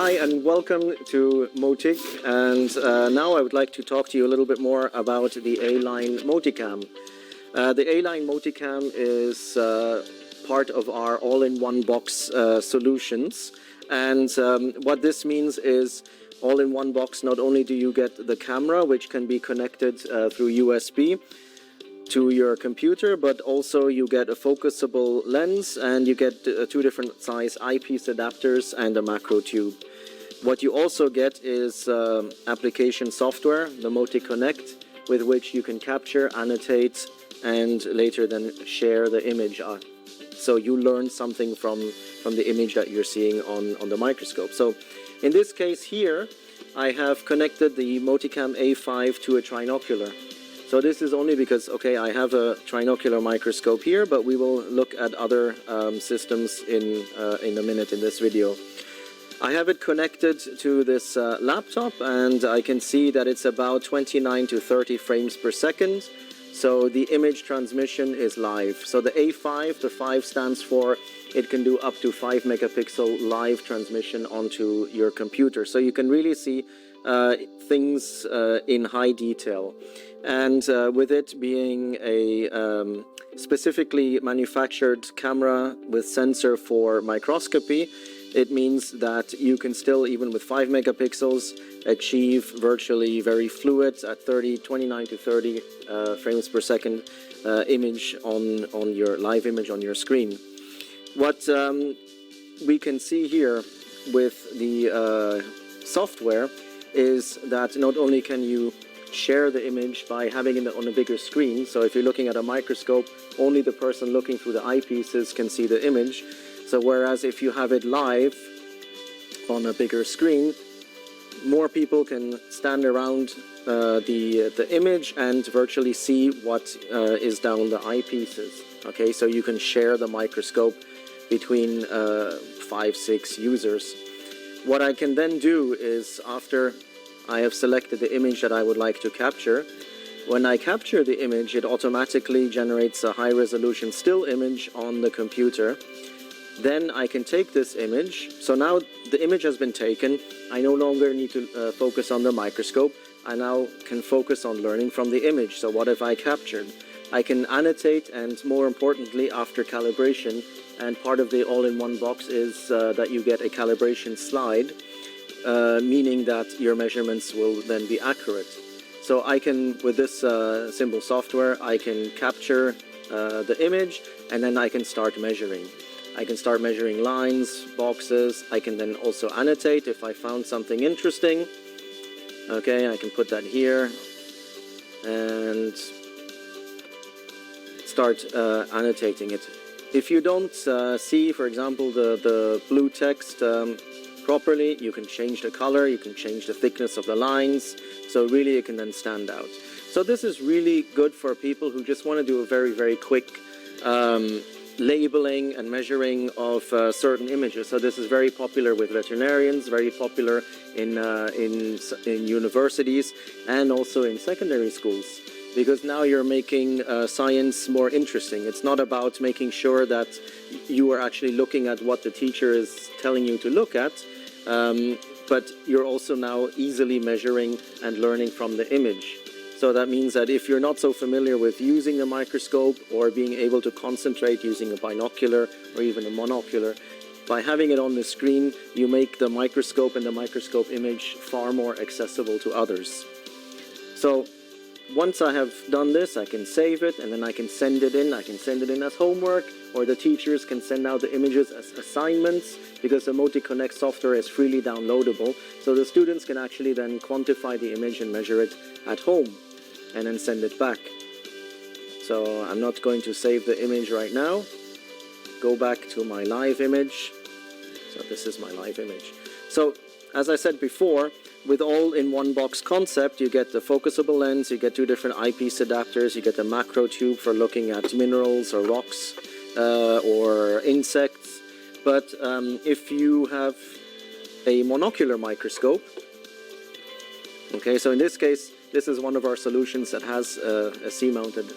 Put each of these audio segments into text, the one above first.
Hi and welcome to Motic, and now I would like to talk to you a little bit more about the A-line Moticam. The A-line Moticam is part of our all-in-one box solutions, and what this means is all-in-one box. Not only do you get the camera, which can be connected through USB to your computer, but also you get a focusable lens, and you get two different size eyepiece adapters and a macro tube. What you also get is application software, the Motic Connect, with which you can capture, annotate, and later then share the image. So you learn something from the image that you're seeing on the microscope. So in this case here, I have connected the Moticam A5 to a trinocular. So this is only because, okay, I have a trinocular microscope here, but we will look at other systems in a minute in this video. I have it connected to this laptop, and I can see that it's about 29 to 30 frames per second. So the image transmission is live. So the A5, the 5 stands for it can do up to 5 megapixel live transmission onto your computer. So you can really see things in high detail. And with it being a specifically manufactured camera with sensor for microscopy, it means that you can still, even with 5 megapixels, achieve virtually very fluid at 29 to 30 frames per second image on your live image on your screen. What we can see here with the software is that not only can you share the image by having it on a bigger screen, so if you're looking at a microscope, only the person looking through the eyepieces can see the image. So whereas if you have it live on a bigger screen, more people can stand around the image and virtually see what is down the eyepieces. Okay, so you can share the microscope between 5-6 users. What I can then do is, after I have selected the image that I would like to capture, when I capture the image, it automatically generates a high-resolution still image on the computer. Then I can take this image. So now the image has been taken. I no longer need to focus on the microscope. I now can focus on learning from the image. So what have I captured? I can annotate, and more importantly, after calibration, and part of the all-in-one box is that you get a calibration slide, meaning that your measurements will then be accurate. So I can, with this simple software, I can capture the image, and then I can start measuring. I can start measuring lines, boxes. I can then also annotate if I found something interesting. Okay, I can put that here and start annotating it. If you don't see, for example, the blue text properly, you can change the color, you can change the thickness of the lines, so really it can then stand out. So this is really good for people who just want to do a very, very quick labeling and measuring of certain images. So this is very popular with veterinarians, very popular in universities, and also in secondary schools, because now you're making science more interesting. It's not about making sure that you are actually looking at what the teacher is telling you to look at, but you're also now easily measuring and learning from the image. So that means that if you're not so familiar with using a microscope or being able to concentrate using a binocular or even a monocular, by having it on the screen, you make the microscope and the microscope image far more accessible to others. So once I have done this, I can save it, and then I can send it in. I can send it in as homework, or the teachers can send out the images as assignments, because the Motic Connect software is freely downloadable. So the students can actually then quantify the image and measure it at home, and then send it back. So I'm not going to save the image right now. Go back to my live image. So this is my live image. So as I said before, with all-in-one box concept, you get the focusable lens, you get two different eyepiece adapters, you get the macro tube for looking at minerals or rocks or insects. But if you have a monocular microscope, okay, so in this case, this is one of our solutions that has a C-mounted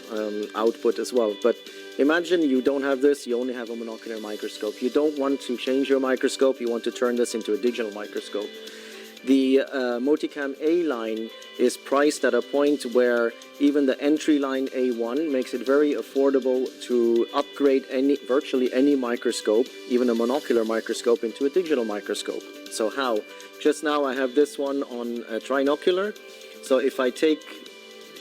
output as well. But Imagine you don't have this, you only have a monocular microscope. You don't want to change your microscope, you want to turn this into a digital microscope. The Moticam A line is priced at a point where even the entry line A1 makes it very affordable to upgrade virtually any microscope, even a monocular microscope, into a digital microscope. So how? Just now I have this one on a trinocular. So if I take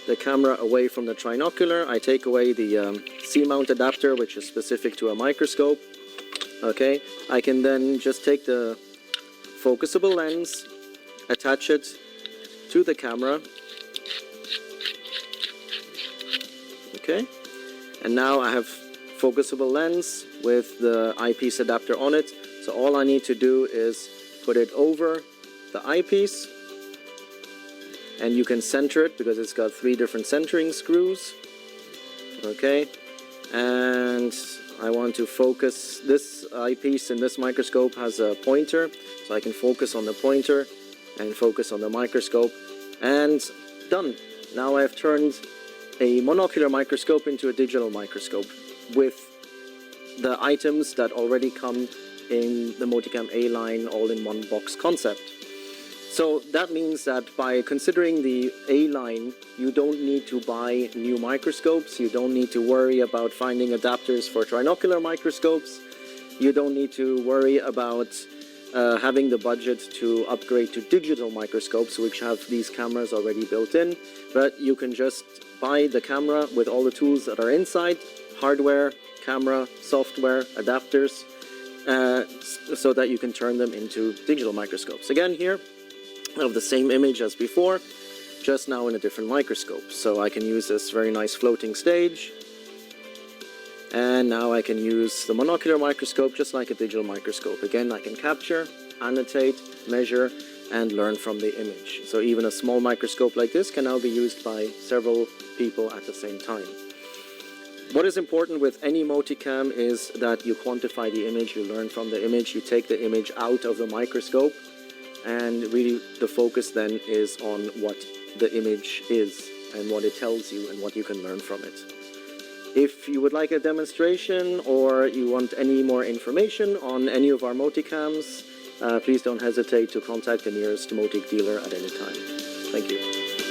the camera away from the trinocular, I take away the C-mount adapter, which is specific to a microscope. Okay, I can then just take the focusable lens, attach it to the camera. Okay, and now I have focusable lens with the eyepiece adapter on it. So all I need to do is put it over the eyepiece, and you can center it because it's got 3 different centering screws. Okay, and I want to focus this eyepiece, and this microscope has a pointer, so I can focus on the pointer and focus on the microscope, and done. Now I've turned a monocular microscope into a digital microscope with the items that already come in the Moticam A line all-in-one box concept. So that means that by considering the A line, you don't need to buy new microscopes, you don't need to worry about finding adapters for trinocular microscopes, you don't need to worry about having the budget to upgrade to digital microscopes, which have these cameras already built in, but you can just buy the camera with all the tools that are inside, hardware, camera, software, adapters, so that you can turn them into digital microscopes. Again, here I have the same image as before, just now in a different microscope. So I can use this very nice floating stage, and now I can use the monocular microscope just like a digital microscope. Again, I can capture, annotate, measure, and learn from the image. So even a small microscope like this can now be used by several people at the same time. What is important with any Moticam is that you quantify the image, you learn from the image, you take the image out of the microscope, and really the focus then is on what the image is and what it tells you and what you can learn from it. If you would like a demonstration or you want any more information on any of our Moticams, please don't hesitate to contact the nearest Motic dealer at any time. Thank you.